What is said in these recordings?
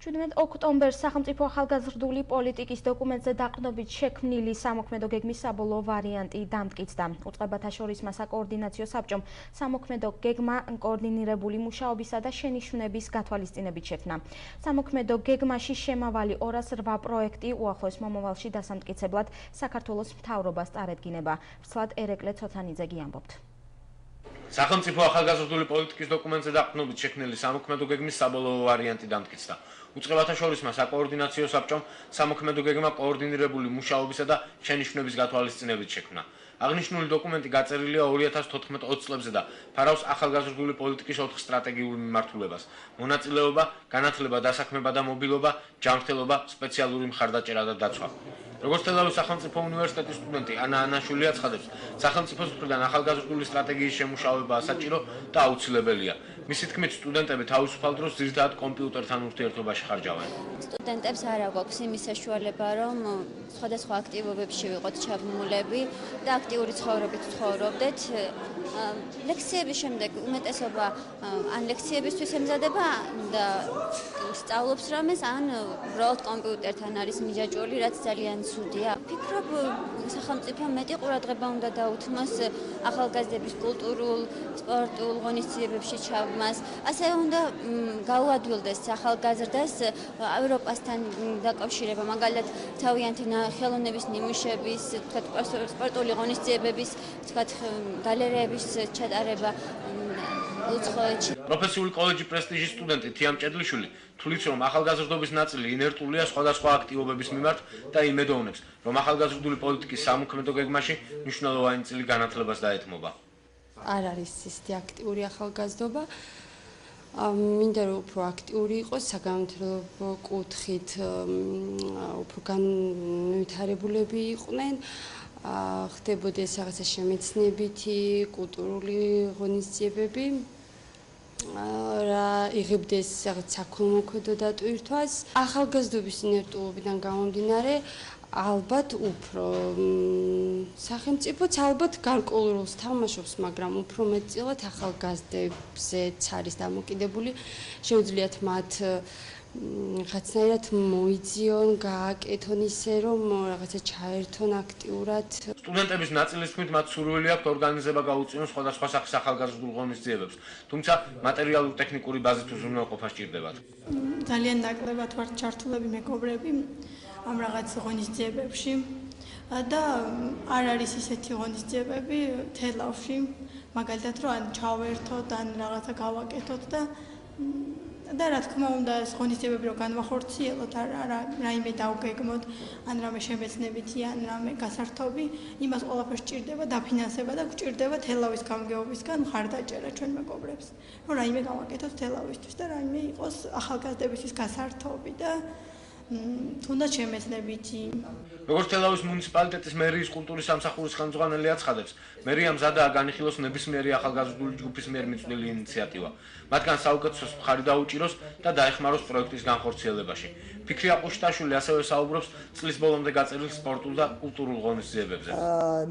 17 ოქტომბერს სახელმწიფო ახალგაზრდული პოლიტიკის დოკუმენტზე დაყრდნობით შექმნილი სამოქმედო გეგმის საბოლოო ვარიანტი დამტკიცდა. უწყებათა შორის საკოორდინაციო საბჭომ სამოქმედო გეგმა კოორდინირებული მუშაობისა და შენიშვნების გათვალისწინებით შექმნა. სამოქმედო გეგმაში შემავალი 208 პროექტი უახლოეს მომავალში დასამტკიცებლად საქართველოს მთავრობას წარედგინება. ვრცლად ერეკლე ცოთანიძე ამბობთ. სახელმწიფო ახალგაზრდული პოლიტიკის დოკუმენტზე დაყრდნობით შექმნილი სამოქმედო გეგმის საბოლოო ვარიანტი დამტკიცდა. უწყებათა შორის საკოორდინაციო საბჭომ სამოქმედო გეგმა კოორდინირებული მუშაობისა და შენიშვნების გათვალისწინებით შექმნა. აღნიშნული დოკუმენტი გაწერილია 2014-20 წლებზე და ფარავს ახალგაზრდული პოლიტიკის 4 სტრატეგიულ მიმართულებას: მონაწილეობა, განათლება, დასაქმება და მობილობა, ჯანმრთელობა, სპეციალური მხარდაჭერა და დაცვა. როგორც თელავის სახელმწიფო უნივერსიტეტის სტუდენტი ანა ანაშვილი აცხადებს, სახელმწიფოს მხრიდან ახალგაზრდული სტრატეგიის შემუშავება საჭირო და აუცილებელია. მისი თქმით, სტუდენტები თავისუფალ დროს ძირითადად კომპიუტერთან ურთიერთობაში ხარჯავენ. სტუდენტებს არ აქვს იმის საშუალება, რომ სხვადასხვა აქტივობებში ვიყოთ ჩაბმულები და აქტიური ცხოვრობით ცხოვრობდეთ. ლექციების შემდეგ უმეტესობა ან ლექციებისთვის ემზადება და სწავლობს რამეს, ან უბრალოდ კომპიუტერთან არის მიჯაჭვული, რაც ძალიან ცუდია. ფიქრობ, სახელმწიფო მეტი ყურადღება უნდა დაუთმოს ახალგაზრდების კულტურულ, სპორტულ ღონისძიებებში ჩაბმას. ასევე უნდა გაუადვილდეს ახალგაზრდას ევროპასთან დაკავშირება, მაგალითად თავიანთი ხელოვნების ნიმუშების, სპორტული ღონისძიებების, გალერეების ჩატარება უცხოეთში. პროფესიული კოლეჯი პრესტიჟის სტუდენტი თია მჭედლიშვილი თვლით, რომ ახალგაზრდობის ნაწილი ინერტულია სხვადასხვა აქტივობების მიმართ და იმედოვნებს, რომ ახალგაზრდული პოლიტიკის სამოქმედო გეგმაში მნიშვნელოვანი წილი განათლებას დაეთმობა. არ არის ისეთი აქტიური ახალგაზრდობა. მინდა რომ უფრო აქტიური იყოს საგანმანათლებლო კუთხით, უფრო განვითარებულები იყვნენ. ხდებოდეს რაღაცა შემეცნებითი, კულტურული ღონისძიებები, იღებდეს რაღაც საქველმოქმედო დატვირთვას. ახალგაზრდობის ინერტულობიდან გამომდინარე, ალბათ უფრო სახელმწიფოც ალბათ გარკვეულ როლს თამაშობს, მაგრამ უფრო მეტწილად ახალგაზრდებზეც არის დამოკიდებული. შეუძლიათ მათ რაღაცნაირად მოიძიონ, გააკეთონ ისე, რომ რაღაცა ჩაერთონ აქტიურად. სტუდენტების ნაწილის თქმით, მათ სურვილი აქვთ ორგანიზება გაუწიონ სხვადასხვა სახის ახალგაზრდულ ღონისძიებებს, თუმცა მატერიალურ-ტექნიკური ბაზით უზრუნველყოფა სჭირდებათ. ძალიან ნაკლებად ვართ ჩართულები მეგობრები ამ რაღაც ღონისძიებებში და არ არის ისეთი ღონისძიებები თელავში, მაგალითად რომ ან ჩავერთოთ, ან რაღაცა გავაკეთოთ და რა თქმა უნდა ეს ღონისძიებები რომ განვახორციელოთ, რაიმე დავგეგმოთ, ან რამე შემეცნებითი, ან რამე გასართობი, იმას ყველაფერს სჭირდება დაფინანსება და გვჭირდება თელავის გამგეობისგან მხარდაჭერა ჩვენ მეგობრებს, რომ რაიმე გავაკეთოთ თელავისთვის და რაიმე იყოს ახალგაზრდებისთვის გასართობი და თუნდაც შემეცნებითი. როგორც თელავის მუნიციპალიტეტის მერიის კულტურის სამსახურის ხელმძღვანელი აცხადებს, მერია მზადაა განიხილოს ნებისმიერი ახალგაზრდული ჯგუფის მიერ მიწვდილი ინიციატივა. მათგან საუკეთესოს მხარი დაუჭიროს და დაეხმაროს პროექტის განხორციელებაში. ფიქრი აყუშტაშვილი ასევე საუბრობს წლის ბოლომდე გაწერილ სპორტულ და კულტურულ ღონისძიებებზე.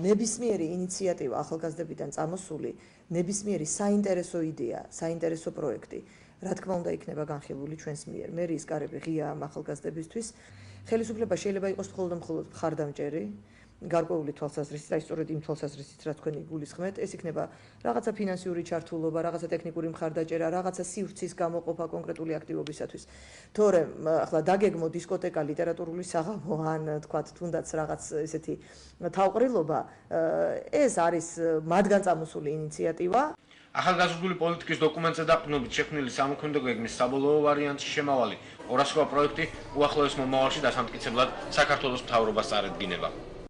ნებისმიერი ინიციატივა ახალგაზრდებიდან წამოსული, ნებისმიერი საინტერესო იდეა, საინტერესო პროექტი რა თქმა უნდა იქნება განხილული ჩვენს მიერ. მერიის კარები ღია ამ ახალგაზრდებისთვის. ხელისუფლება შეიძლება იყოს მხოლოდ მხარდამჭერი, გარკვეული თვალსაზრისით, აი სწორედ იმ თვალსაზრისით, რა თქვენი გულისხმეთ, ეს იქნება რაღაცა ფინანსიური ჩართულობა, რაღაცა ტექნიკური მხარდაჭერა, რაღაცა სივრცის გამოყოფა კონკრეტული აქტივობისათვის. თორემ ახლა დაგეგმო დისკოტეკა, ლიტერატურული საღამო, ან თქვათ თუნდაც რაღაც ესეთი თავყრილობა, ეს არის მათგან წამოსული ინიციატივა. ახალგაზრდული პოლიტიკის დოკუმენტზე დაყრდნობით შექმნილი სამოქმედო გეგმის საბოლოო ვარიანტში შემავალი 208 პროექტი უახლოეს მომავალში დასამტკიცებლად საქართველოს მთავრობას წარედგინება.